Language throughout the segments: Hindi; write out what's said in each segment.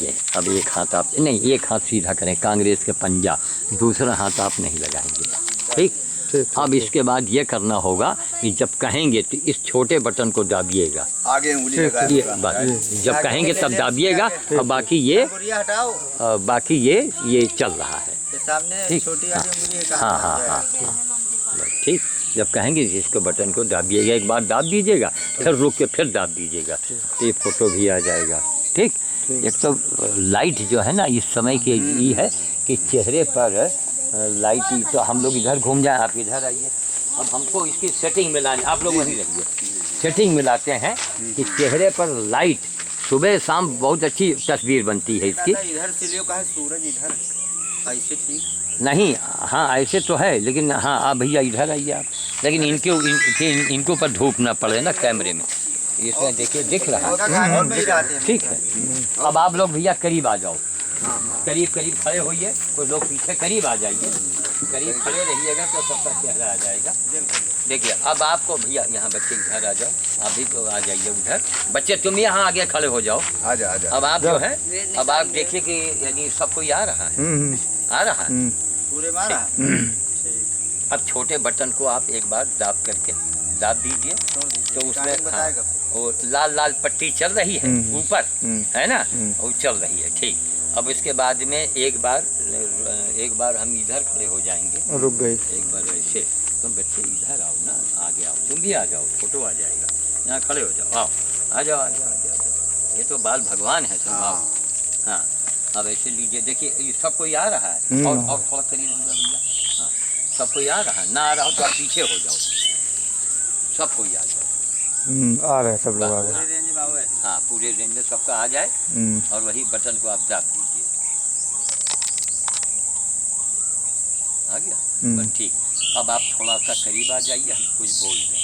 ये अब एक हाथ आप नहीं, एक हाथ सीधा करें कांग्रेस के पंजा, दूसरा हाथ आप नहीं लगाएंगे। ठीक। अब इसके बाद ये करना होगा कि जब कहेंगे तो इस छोटे बटन को दाबिएगा, आगे उंगली लगाएं। ये बस जब कहेंगे तब दाबिएगा, और बाकी ये चल रहा है। ठीक। हाँ हाँ हाँ ठीक। जब कहेंगे इसको बटन को दाबिएगा, एक बार दाब दीजिएगा, फिर रुक के फिर दाब दीजिएगा, तो ये फोटो भी आ जाएगा। ठीक। एक तो लाइट जो है ना इस समय की ये है कि चेहरे पर लाइट, तो हम लोग इधर घूम जाएं, आप इधर आइए। अब हमको इसकी सेटिंग मिलानी, आप लोग वहीं रहिए, सेटिंग मिलाते हैं कि चेहरे पर लाइट सुबह शाम बहुत अच्छी तस्वीर बनती है इसकी। इधर से लियो का है सूरज इधर, ऐसे ठीक नहीं, हाँ ऐसे तो है, लेकिन हाँ आप भैया इधर आइए आप, लेकिन इनके ऊपर धूप ना पड़े ना कैमरे में, इसमें देखिए दिख रहा है। ठीक है। अब आप लोग भैया करीब आ जाओ, करीब करीब खड़े होइए, कोई लोग पीछे करीब आ जाइए, करीब खड़े रहिएगा तो सबका चेहरा आ जाएगा। देखिए अब आपको भैया यहाँ बच्चे इधर आ जाओ, आप भी तो आ जाइए उधर, बच्चे तुम यहाँ आगे खड़े हो जाओ। आजा। अब आप जो है, अब आप देखिए कि यानी सब कोई आ रहा है, आ रहा है पूरे मारा। अब छोटे बटन को आप एक बार दाब दीजिए, तो उसमें हाँ, वो लाल लाल पट्टी चल रही है ऊपर, है ना, वो चल रही है। ठीक। अब इसके बाद में एक बार हम इधर खड़े हो जाएंगे, रुक गए, एक बार ऐसे, तुम बच्चे इधर आओ ना, आगे आओ, तुम भी आ जाओ, फोटो आ जाएगा, यहाँ खड़े हो जाओ, आओ, आ जाओ। ये तो बाल भगवान है सब, आओ। हाँ अब ऐसे लीजिए, देखिए ये सब कोई आ रहा है, और थोड़ा करीब होगा भैया, हाँ सब कोई आ रहा है, ना आ रहा हो तो आप पीछे हो जाओ, सब कोई आ जाए। आ रहे हैं सब लोग, आ रहे हैं। हाँ पूरे रेंज में सबका आ जाए, और वही बटन को आप दाब दीजिए, आ गया बस। ठीक। अब आप थोड़ा सा करीब आ जाइए, हम कुछ बोल दें।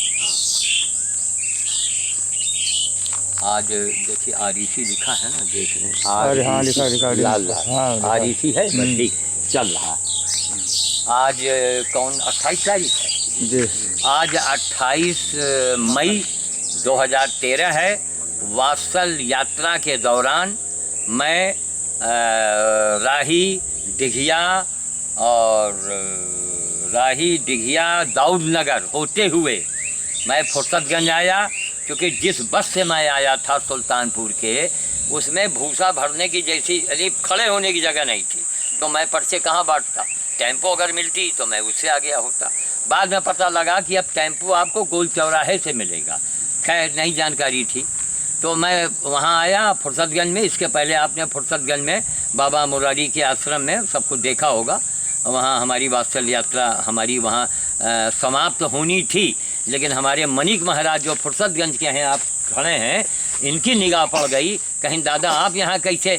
आज देखिए आरिसी लिखा है ना, देख रहे हैं, हाँ लिखा लाल आरिसी है, बस ठीक चल रहा। आज कौन 28 तारीख है जी, आज 28 मई 2013 है। वात्सल यात्रा के दौरान मैं राही दिघिया दाऊदनगर होते हुए मैं फुर्सतगंज आया, क्योंकि जिस बस से मैं आया था सुल्तानपुर के, उसमें भूसा भरने की जैसी यानी खड़े होने की जगह नहीं थी, तो मैं पर्चे कहाँ बांटता, टेम्पो अगर मिलती तो मैं उससे आ गया होता। बाद में पता लगा कि अब टेम्पो आपको गोल चौराहे से मिलेगा, खैर नहीं जानकारी थी, तो मैं वहाँ आया फुर्सतगंज में। इसके पहले आपने फुर्सतगंज में बाबा मुरारी के आश्रम में सबको देखा होगा, वहाँ हमारी वात्सल यात्रा हमारी वहाँ समाप्त होनी थी, लेकिन हमारे मनिक महाराज जो फुर्सतगंज के हैं, आप खड़े हैं, इनकी निगाह पड़ गई, कहीं दादा आप यहाँ कैसे।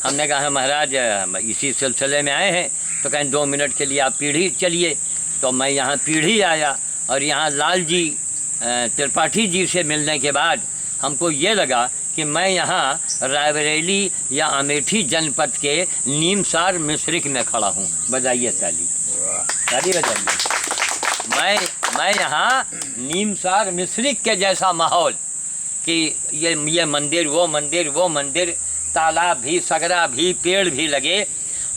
हमने कहा महाराज इसी सिलसिले में आए हैं, तो कहीं 2 मिनट के लिए आप पीढ़ी चलिए। तो मैं यहाँ पीढ़ी आया, और यहाँ लाल जी त्रिपाठी जी से मिलने के बाद हमको ये लगा कि मैं यहाँ रायबरेली या अमेठी जनपद के नीमसार मिश्रिक में खड़ा हूँ। बजाइए ताली, ताली बजाइए। मैं यहाँ नीमसार मिश्रिक के जैसा माहौल कि ये मंदिर वो मंदिर, तालाब भी, सगरा भी, पेड़ भी लगे,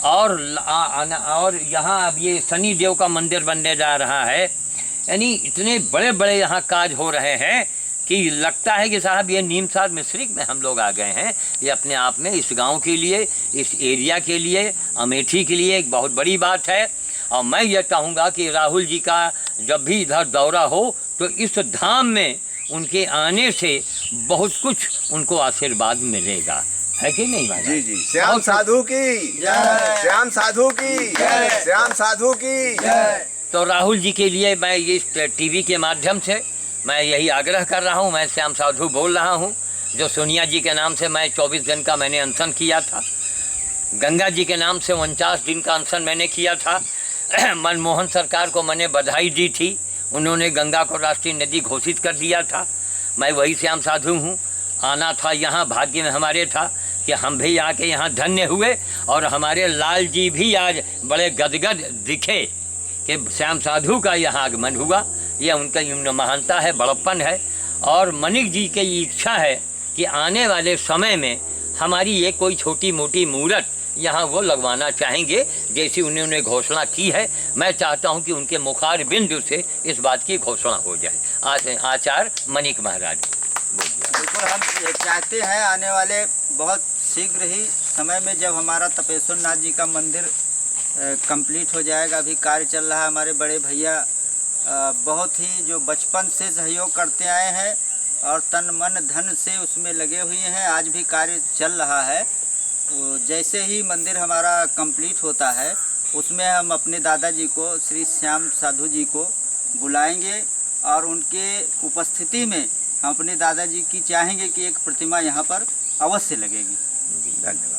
और यहाँ अब ये शनि देव का मंदिर बनने जा रहा है। यानी इतने बड़े बड़े यहाँ काज हो रहे हैं कि लगता है कि साहब ये नीमसार मिश्रिक में हम लोग आ गए हैं। ये अपने आप में इस गांव के लिए, इस एरिया के लिए, अमेठी के लिए एक बहुत बड़ी बात है। और मैं ये चाहूँगा कि राहुल जी का जब भी इधर दौरा हो तो इस धाम में उनके आने से बहुत कुछ उनको आशीर्वाद मिलेगा, है कि नहीं भाई? जी। श्याम साधु की जय, श्याम साधु की जय, श्याम साधु की जय। तो राहुल जी के लिए मैं इस टीवी के माध्यम से मैं यही आग्रह कर रहा हूँ। मैं श्याम साधु बोल रहा हूँ, जो सोनिया जी के नाम से मैं 24 दिन का मैंने अनशन किया था, गंगा जी के नाम से 49 दिन का अनशन मैंने किया था। मनमोहन सरकार को मैंने बधाई दी थी, उन्होंने गंगा को राष्ट्रीय नदी घोषित कर दिया था। मैं वही श्याम साधु हूँ। आना था यहाँ, भाग्य में हमारे था कि हम भी आके यहाँ धन्य हुए, और हमारे लाल जी भी आज बड़े गदगद दिखे कि श्याम साधु का यहाँ आगमन हुआ। यह उनका महानता है, बड़प्पन है। और मनिक जी की इच्छा है कि आने वाले समय में हमारी ये कोई छोटी मोटी मूर्त यहाँ वो लगवाना चाहेंगे जैसी उन्होंने घोषणा की है। मैं चाहता हूँ कि उनके मुखार बिंदु से इस बात की घोषणा हो जाए। आचार्य मणिक महाराज बोलिए। बिल्कुल, हम चाहते हैं आने वाले बहुत शीघ्र ही समय में जब हमारा तपेश्वर नाथ जी का मंदिर कंप्लीट हो जाएगा। अभी कार्य चल रहा है। हमारे बड़े भैया बहुत ही जो बचपन से सहयोग करते आए हैं और तन मन धन से उसमें लगे हुए हैं। आज भी कार्य चल रहा है। जैसे ही मंदिर हमारा कंप्लीट होता है उसमें हम अपने दादाजी को श्री श्याम साधु जी को बुलाएंगे और उनके उपस्थिति में हम अपने दादाजी की चाहेंगे कि एक प्रतिमा यहाँ पर अवश्य लगेगी। धन्यवाद।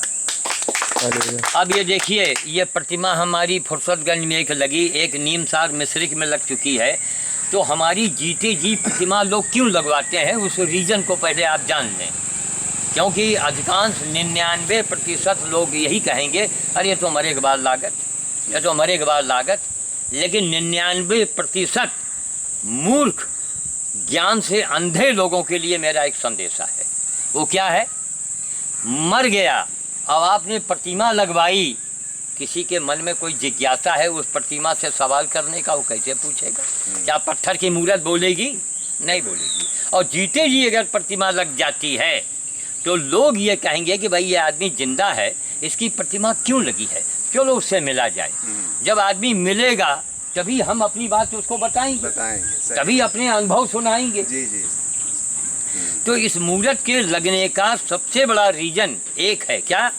अब ये देखिए, ये प्रतिमा हमारी फुर्सतगंज में एक लगी, एक नीमसार मिश्रिक में लग चुकी है। तो हमारी जीते जी प्रतिमा लोग क्यों लगवाते हैं उस रीज़न को पहले आप जान लें, क्योंकि अधिकांश 99% लोग यही कहेंगे अरे ये तो मरे के बाद लागत, ये तो मरे के बाद लागत। लेकिन 99% मूर्ख ज्ञान से अंधे लोगों के लिए मेरा एक संदेशा है। वो क्या है? मर गया, अब आपने प्रतिमा लगवाई, किसी के मन में कोई जिज्ञासा है उस प्रतिमा से सवाल करने का, वो कैसे पूछेगा? क्या पत्थर की मूर्त बोलेगी? नहीं बोलेगी। और जीते जी अगर प्रतिमा लग जाती है तो लोग ये कहेंगे कि भाई ये आदमी जिंदा है, इसकी प्रतिमा क्यों लगी है, चलो उससे मिला जाए। जब आदमी मिलेगा तभी हम अपनी बात उसको बताएंगे, तभी अपने अनुभव सुनाएंगे। जी जी। तो इस मूर्त के लगने का सबसे बड़ा रीजन एक है, क्या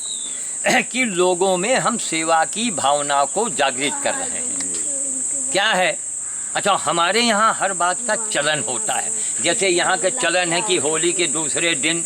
कि लोगों में हम सेवा की भावना को जागृत कर रहे हैं। क्या है? अच्छा, हमारे यहाँ हर बात का चलन होता है। जैसे यहाँ का चलन है कि होली के दूसरे दिन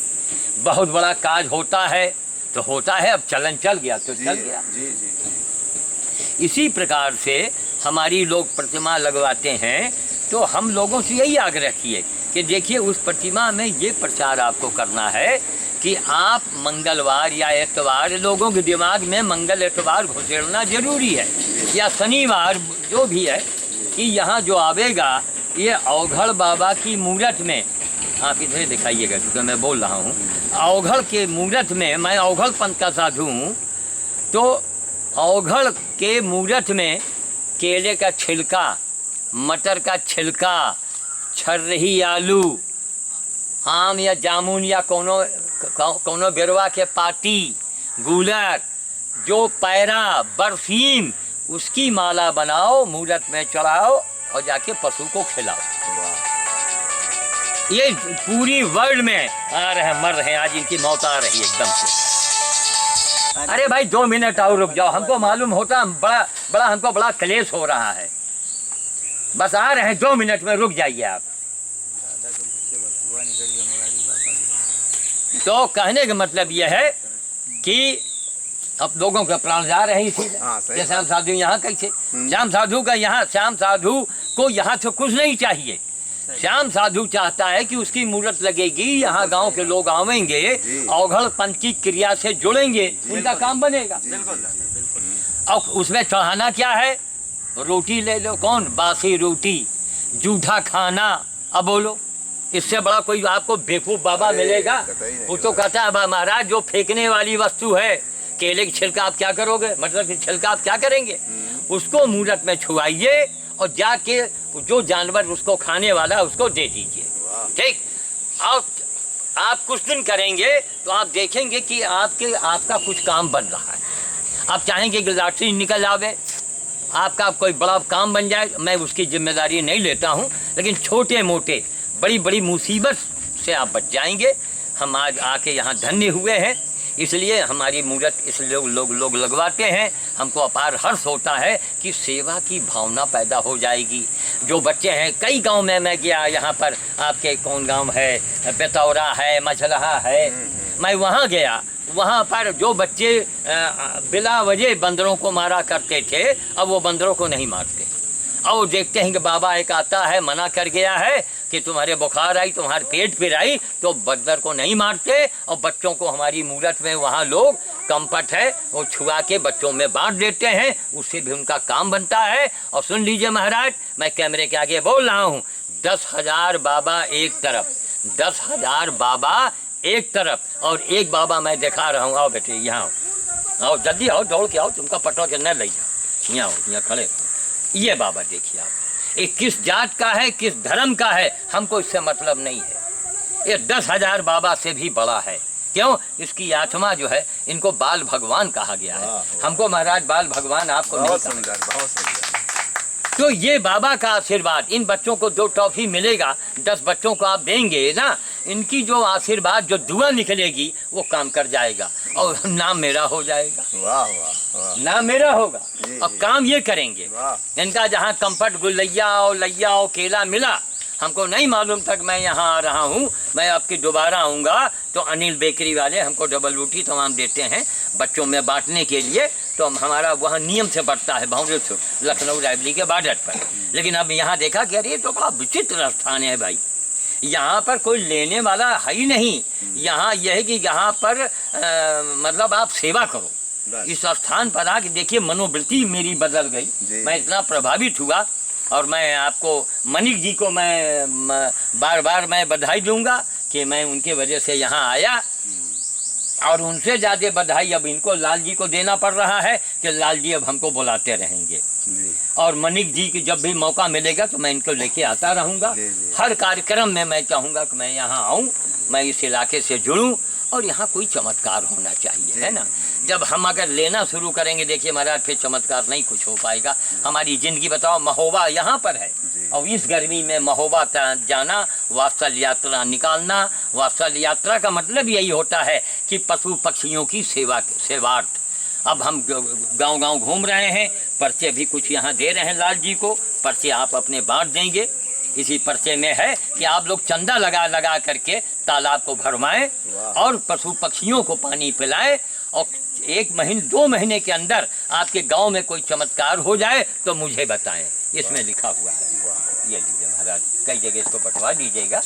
बहुत बड़ा काज होता है, तो होता है, अब चलन चल गया तो चल गया। जी जी। इसी प्रकार से हमारी लोग प्रतिमा लगवाते हैं। तो हम लोगों से यही आग्रह किए कि देखिए उस प्रतिमा में ये प्रचार आपको करना है कि आप मंगलवार या एतवार, लोगों के दिमाग में मंगल एतवार घुसेड़ना जरूरी है, या शनिवार जो भी है, कि यहाँ जो आवेगा ये अवघड़ बाबा की मूर्त में, आप इधर दिखाइएगा क्योंकि मैं बोल रहा हूँ, अवघड़ के मूर्त में, मैं अवघड़ पंथ का साधु हूँ, तो अवघड़ के मूर्त में केले का छिलका, मटर का छिलका, छर्रही आलू, आम या जामुन या कोनो बेरवा के पाती, गूलर, जो पैरा, बरफीम, उसकी माला बनाओ, मूर्त में चढ़ाओ और जाके पशु को खिलाओ। ये पूरी वर्ल्ड में आ रहे हैं, मर रहे हैं, आज इनकी मौत आ रही है एकदम से। अरे भाई 2 मिनट और रुक जाओ, हमको मालूम होता हमको बड़ा क्लेश हो रहा है, बस आ रहे हैं, 2 मिनट में रुक जाइए आप। तो कहने का मतलब यह है कि अब लोगों के प्राण जा रहे हैं। जैसे श्याम साधु यहाँ कैसे, श्याम साधु का यहाँ, श्याम साधु को यहाँ से कुछ नहीं चाहिए। श्याम साधु चाहता है कि उसकी मूर्त लगेगी, यहाँ गांव के लोग आवेंगे, अवघड़ पंथ की क्रिया से जुड़ेंगे, उनका काम बनेगा। और उसमें चढ़ाना क्या है? रोटी ले लो, कौन? बासी रोटी, जूठा खाना। अब बोलो, इससे बड़ा कोई आपको बेवकूफ बाबा मिलेगा? वो तो कहता है महाराज जो फेंकने वाली वस्तु है, केले की छिलका आप क्या करोगे, मटर की छिलका आप क्या करेंगे? उसको मूर्त में छुआइए और जाके जो जानवर उसको खाने वाला उसको दे दीजिए। ठीक? आप कुछ दिन करेंगे तो आप देखेंगे कि आपका कुछ काम बन रहा है। आप चाहेंगे कि लॉटरी निकल आवे, आपका कोई बड़ा काम बन जाए, मैं उसकी जिम्मेदारी नहीं लेता हूँ, लेकिन छोटे मोटे बड़ी बड़ी मुसीबत से आप बच जाएंगे। हम आज आके यहाँ धन्य हुए हैं, इसलिए हमारी मूर्त इसलिए लोग लगवाते हैं। हमको अपार हर्ष होता है कि सेवा की भावना पैदा हो जाएगी। जो बच्चे हैं, कई गांव में मैं गया, यहाँ पर आपके कौन गांव है, बेतौरा है, मछलहा है, मैं वहाँ गया, वहाँ पर जो बच्चे बिला वजह बंदरों को मारा करते थे, अब वो बंदरों को नहीं मारते। और देखते हैं कि बाबा एक आता है, मना कर गया है कि तुम्हारे बुखार आई, तुम्हारे पेट पर आई, तो बंदर को नहीं मारते। और बच्चों को हमारी मूर्त में वहाँ लोग कंपट है वो छुआ के बच्चों में बांट देते हैं, उससे भी उनका काम बनता है। और सुन लीजिए महाराज, मैं कैमरे के आगे बोल रहा हूँ, 10,000 बाबा एक तरफ, 10,000 बाबा एक तरफ और एक बाबा मैं दिखा रहा हूँ। आओ बेटे यहाँ आओ जल्दी आओ, दौड़ के आओ, तुमका पटवा के न ले जाओ। यहाँ आओ, यहाँ खड़े। ये बाबा देखिए आप, ये किस जात का है, किस धर्म का है, हमको इससे मतलब नहीं है। ये 10,000 बाबा से भी बड़ा है। क्यों? इसकी आत्मा जो है, इनको बाल भगवान कहा गया है। हमको महाराज बाल भगवान आपको नहीं कहा। बहुत सुंदर। तो ये बाबा का आशीर्वाद, इन बच्चों को 2 टॉफी मिलेगा, 10 बच्चों को आप देंगे ना, इनकी जो आशीर्वाद, जो दुआ निकलेगी वो काम कर जाएगा और नाम मेरा हो जाएगा। वाह वाह वाह। नाम मेरा होगा जी, और जी। काम ये करेंगे। वाह। इनका जहाँ कंफर्ट गुलैया और लैया और केला मिला, हमको नहीं मालूम तक मैं यहाँ आ रहा हूँ। मैं आपकी दोबारा आऊँगा तो अनिल बेकरी वाले हमको डबल रोटी तमाम देते हैं बच्चों में बांटने के लिए। तो हमारा वहाँ नियम से बढ़ता है भावरेश्वर, लखनऊ रायबली के बॉर्डर पर। लेकिन अब यहाँ देखा कि अरे ये तो बड़ा विचित्र स्थान है भाई, यहाँ पर कोई लेने वाला है ही नहीं। यहाँ यह है कि यहाँ पर मतलब आप सेवा करो। इस स्थान पर आके देखिए, मनोवृत्ति मेरी बदल गई। मैं इतना प्रभावित हुआ और मैं आपको मनिक जी को मैं बार बार मैं बधाई दूंगा कि मैं उनके वजह से यहाँ आया। और उनसे ज़्यादा बधाई अब इनको लाल जी को देना पड़ रहा है कि लाल जी अब हमको बुलाते रहेंगे। और मनिक जी की जब भी मौका मिलेगा तो मैं इनको लेके आता रहूँगा। हर कार्यक्रम में मैं चाहूँगा कि मैं यहाँ आऊँ, मैं इस इलाके से जुड़ूँ और यहाँ कोई चमत्कार होना चाहिए, है ना। जब हम अगर लेना शुरू करेंगे, देखिए महाराज, फिर चमत्कार नहीं कुछ हो पाएगा। हमारी ज़िंदगी बताओ, महोबा यहाँ पर है और इस गर्मी में महोबा जाना, वात्सल यात्रा निकालना। वात्सल यात्रा का मतलब यही होता है कि पशु पक्षियों की सेवार्थ। अब हम गांव-गांव घूम रहे हैं, पर्चे भी कुछ यहाँ दे रहे हैं लाल जी को, पर्चे आप अपने बांट देंगे। इसी पर्चे में है कि आप लोग चंदा लगा लगा करके तालाब को भरवाएं और पशु पक्षियों को पानी पिलाएं और 1 महीने 2 महीने के अंदर आपके गांव में कोई चमत्कार हो जाए तो मुझे बताएं। इसमें लिखा हुआ है। ये लीजिए महाराज, कई जगह इसको बंटवा दीजिएगा।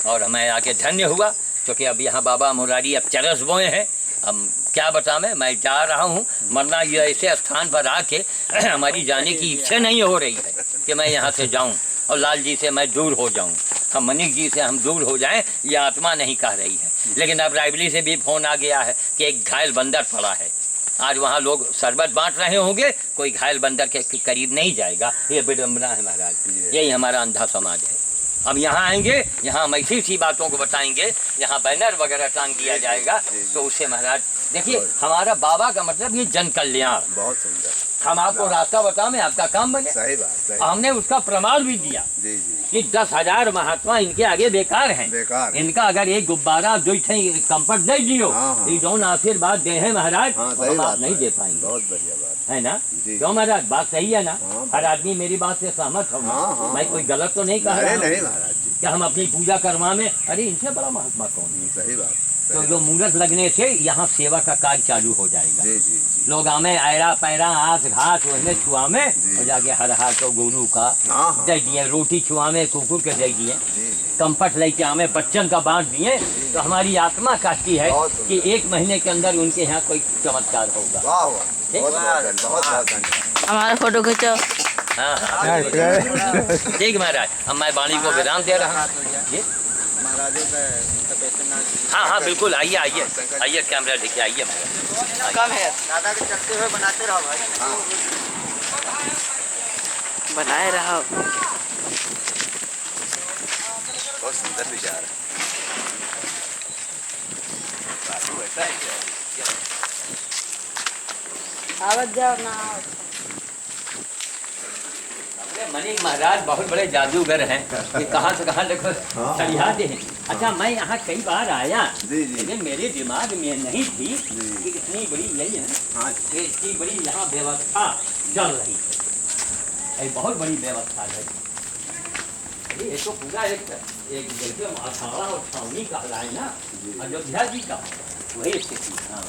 और हमें आके धन्य हुआ क्योंकि अब यहाँ बाबा मुरारी अब चरस बोए हैं। हम क्या बताएं, मैं जा रहा हूँ, वरना ये ऐसे स्थान पर आके हमारी जाने की इच्छा नहीं हो रही है कि मैं यहाँ से जाऊँ और लाल जी से मैं दूर हो जाऊँ, हम मनिक जी से हम दूर हो जाएं, ये आत्मा नहीं कह रही है। लेकिन अब रायबली से भी फोन आ गया है कि एक घायल बंदर पड़ा है। आज वहाँ लोग शरबत बांट रहे होंगे, कोई घायल बंदर के करीब नहीं जाएगा। ये विडम्बना है महाराज, यही हमारा अंधा समाज है। अब यहाँ आएंगे, यहाँ हम ऐसी सी बातों को बताएंगे, यहाँ बैनर वगैरह टांग दिया जाएगा तो उससे महाराज देखिए, हमारा बाबा का मतलब ये जन कल्याण। बहुत सुंदर। हम आपको रास्ता बताओ में आपका काम बने। सही बात, सही। हमने उसका प्रमाण भी दिया जी जी कि 10,000 महात्मा इनके आगे बेकार हैं। बेकार। इनका अगर एक गुब्बारा 2 कंफर्ट दे दियो, ये जौन आशीर्वाद दे है महाराज, हम आप नहीं दे पाएंगे। बहुत बढ़िया बात है ना। जी। क्यों महाराज, बात सही है ना। हर आदमी मेरी बात से सहमत हो। मैं कोई गलत तो नहीं कह रहा नहीं महाराज जी, कि हम अपनी पूजा करवा में, अरे इनसे बड़ा महात्मा कौन है। सही बात। तो जो मुहूर्त लगने से यहाँ सेवा का कार्य चालू हो जाएगा। जी जी जी। लोग आमे आयरा पैरा आँख घास उसमें छुआ में और जाके हर हाथ तो गोरू का दे दिए, रोटी छुआ में कुकुर के दे दिए, कंफर्ट लेके आमे बच्चन का बांट दिए। तो हमारी आत्मा कहती है कि 1 महीने के अंदर उनके यहाँ कोई चमत्कार होगा। वाह वाह, बहुत बहुत धन्यवाद। हमारा फोटो खींचो। हाँ हाँ ठीक महाराज, अब मैं वाणी को विराम दे रहा हूँ। महाराजों का तपेश्वर नाथ। हाँ हाँ बिल्कुल, आइए आइए आइए, कैमरा लेके आइए महाराज। कम है दादा के चलते हुए बनाते रहो भाई। बनाए रहो। बहुत सुंदर विचार है। साधु ऐसा है क्या? आवत जाओ ना। मनिक महाराज बहुत बड़े जादूगर हैं, ये कहाँ से कहाँ देखो सरियाते हैं। अच्छा, मैं यहाँ कई बार आया, लेकिन मेरे दिमाग में नहीं थी कि इतनी बड़ी यही है ना, इतनी बड़ी यहाँ व्यवस्था चल रही है। बहुत बड़ी व्यवस्था है ये तो पूरा एक जैसे अखाड़ा और छावनी कहलाए ना अयोध्या जी का, वही स्थिति। हाँ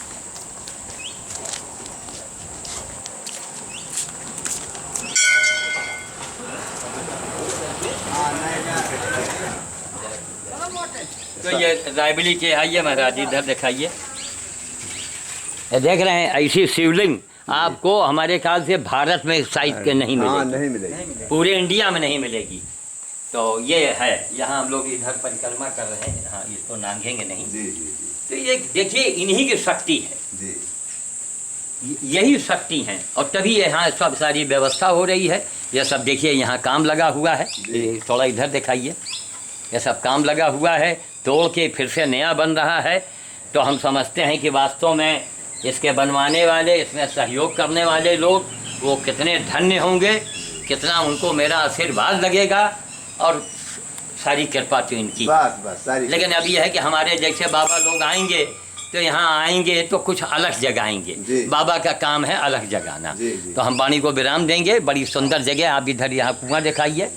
तो ये रायबली के आइए महाराज, इधर दिखाइए। देख रहे हैं, ऐसी शिवलिंग आपको हमारे ख्याल से भारत में साइज के नहीं मिलेगी, नहीं मिलेगी, पूरे इंडिया में नहीं मिलेगी। तो ये है, यहाँ हम लोग इधर परिक्रमा कर रहे हैं, हाँ इसको नांगेंगे नहीं। जी जी तो ये देखिए इन्हीं की शक्ति है, जी यही शक्ति है, और तभी यहाँ सब सारी व्यवस्था हो रही है। यह सब देखिए यहाँ काम लगा हुआ है, ये थोड़ा इधर दिखाइए, यह सब काम लगा हुआ है, तोड़ के फिर से नया बन रहा है। तो हम समझते हैं कि वास्तव में इसके बनवाने वाले, इसमें सहयोग करने वाले लोग वो कितने धन्य होंगे, कितना उनको मेरा आशीर्वाद लगेगा और सारी कृपा तो इनकी। बस बस सारी। लेकिन अब यह है कि हमारे जैसे बाबा लोग आएंगे तो यहाँ आएंगे तो कुछ अलग जगाएंगे। जी। बाबा का काम है अलग जगाना। जी, जी। तो हम वाणी को विराम देंगे। बड़ी सुंदर जगह, आप इधर यहाँ कुआं दिखाइए,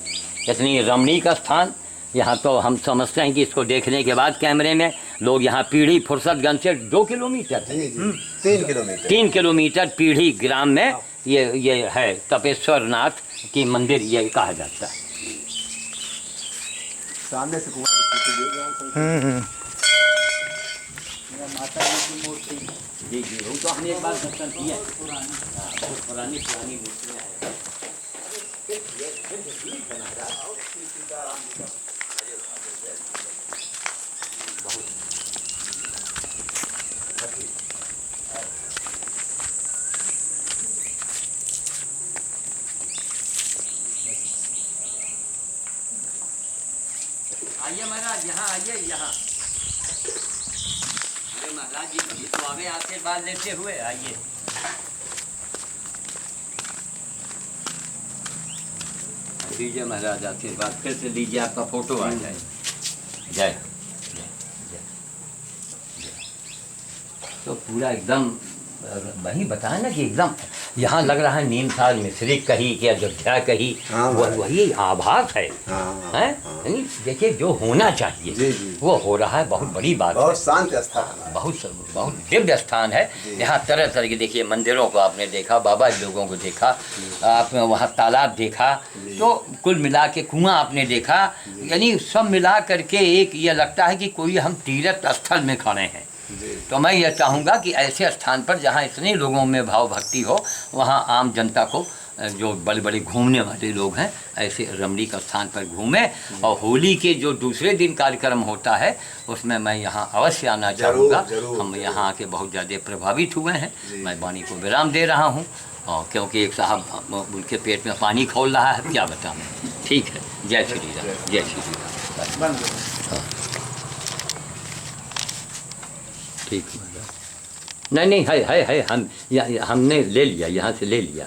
इतनी रमणीक स्थान। यहाँ तो हम समझते हैं कि इसको देखने के बाद कैमरे में लोग यहाँ पीढ़ी फुर्सतगंज से 2 किलोमीटर, जी जी 3 किलोमीटर 3 किलोमीटर पीढ़ी ग्राम में ये है तपेश्वर नाथ की मंदिर, ये कहा जाता है। सामने से कुआं माता जी की मूर्ति जी जी, वो तो हमने एक बार दर्शन किया, बहुत पुरानी मूर्तियाँ हैं। आइए महाराज, यहाँ आइए, यहाँ अरे महाराज जी तो हमें आशीर्वाद लेते हुए आइए। लीजिए महाराज आशीर्वाद, फिर से लीजिए, आपका फोटो आ जाए। जय जय। तो पूरा एकदम वही बताया ना कि एकदम यहाँ लग रहा है नीमसार मिस्री कही कि अयोध्या कही, हाँ, वही आभास है। हाँ, हैं? यानी देखिए जो होना चाहिए जी, जी। वो हो रहा है, बहुत बड़ी बात है। बहुत शांत स्थान है। बहुत दिव्य स्थान है। जी। यहाँ तरह तरह के देखिए मंदिरों को आपने देखा, बाबा लोगों को देखा, आपने वहाँ तालाब देखा, तो कुल मिला के कुआं आपने देखा, यानी सब मिला करके एक ये लगता है कि कोई हम तीर्थ स्थल में खड़े हैं। तो मैं ये चाहूँगा कि ऐसे स्थान पर जहाँ इतने लोगों में भाव भक्ति हो, वहाँ आम जनता को, जो बड़े बड़े घूमने वाले लोग हैं, ऐसे रमणीक स्थान पर घूमें। और होली के जो दूसरे दिन कार्यक्रम होता है उसमें मैं यहाँ अवश्य आना चाहूँगा। हम यहाँ आके बहुत ज़्यादा प्रभावित हुए हैं। मैं वाणी को विराम दे रहा हूँ, और क्योंकि एक साहब उनके पेट में पानी खोल रहा है, क्या बताऊँ। ठीक है, जय श्री राम, जय श्री राम। ठीक है, नहीं है हमने ले लिया, यहाँ से ले लिया।